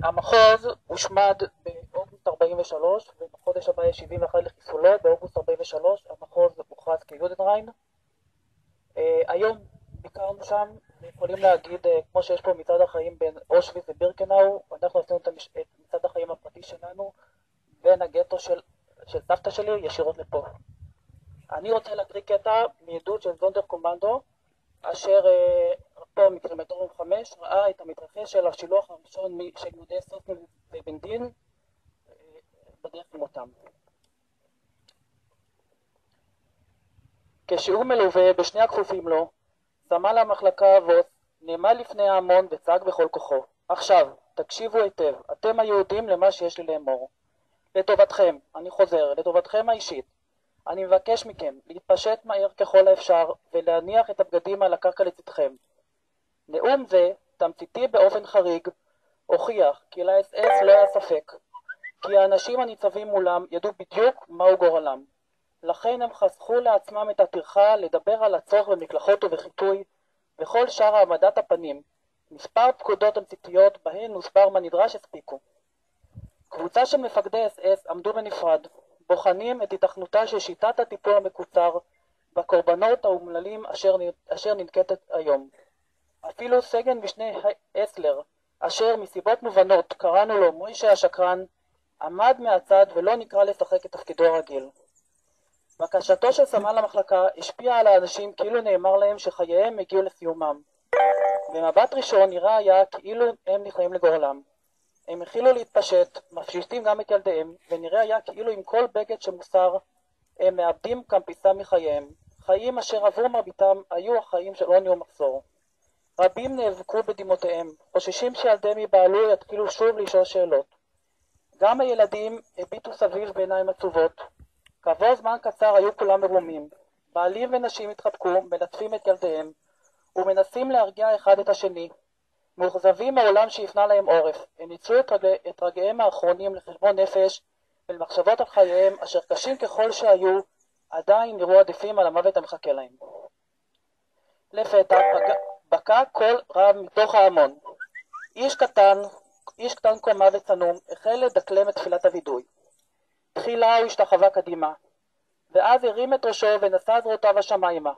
המחוז הושמד באוגוסט 43, ובחודש הבא יש 71 לחיסולו. באוגוסט 43 המחוז הוכרז כיודנריין. היום ביקרנו שם, ויכולים להגיד, כמו שיש פה מצעד החיים בין אושוויץ ובירקנאו, אנחנו עשינו את מצעד החיים הפרטי שלנו בין הגטו של סבתא שלי ישירות לפה. אני רוצה להקריא קטע מעדות של זונדר קומנדו, אשר פה מקילומטרים 5 ראה את המתרחש של השילוח הראשון של יהודי סוסן ובן דין בדרך למותם. כשהוא מלווה בשני הכפופים לו, סמל המחלקה ווס נעמד לפני ההמון וצעק בכל כוחו. עכשיו, תקשיבו היטב, אתם היהודים למה שיש לי לאמור. לטובתכם, אני חוזר, לטובתכם האישית, אני מבקש מכם להתפשט מהר ככל האפשר ולהניח את הבגדים על הקרקע לצדכם. נאום זה, תמציתי באופן חריג, הוכיח כי ל-SS לא היה ספק, כי האנשים הניצבים מולם ידעו בדיוק מהו גורלם. לכן הם חסכו לעצמם את הטרחה לדבר על הצורך במקלחות ובחיטוי וכל שאר העמדת הפנים. מספר פקודות תמציתיות בהן הוסבר מה נדרש הספיקו. קבוצה של מפקדי SS עמדו בנפרד, בוחנים את התכנותה של שיטת הטיפול המקוצר בקורבנות האומללים אשר ננקטת היום. אפילו סגן משנה אסלר, אשר מסיבות מובנות קראנו לו מוישה השקרן, עמד מהצד ולא נקרא לשחק את תפקידו הרגיל. בקשתו של סמל המחלקה השפיעה על האנשים כאילו נאמר להם שחייהם הגיעו לסיומם. במבט ראשון נראה היה כאילו הם נכנעים לגורלם. הם החלו להתפשט, מפשיטים גם את ילדיהם, ונראה היה כאילו עם כל בגד שמוסר הם מאבדים כמפיסה מחייהם. חיים אשר עבור מרביתם היו החיים של עוני ומחסור. רבים נאבקו בדמעותיהם, חוששים שילדיהם יבעלו יתחילו שוב לשאול שאלות. גם הילדים הביטו סביב בעיניים עצובות. כעבור זמן קצר היו כולם מרומים. בעלים ונשים התחבקו, מלטפים את ילדיהם, ומנסים להרגיע אחד את השני. מאוכזבים מהעולם שהפנה להם עורף, הם ניצלו את רגעיהם האחרונים לחשבון נפש ולמחשבות על חייהם, אשר קשים ככל שהיו, עדיין נראו עדיפים על המוות המחכה להם. לפתע בקע קול רב מתוך ההמון. איש קטן קומה וצנום החל לדקלם את תפילת הוידוי. תחילה הוא השתחווה קדימה, ואז הרים את ראשו ונשא זרועותיו השמיימה.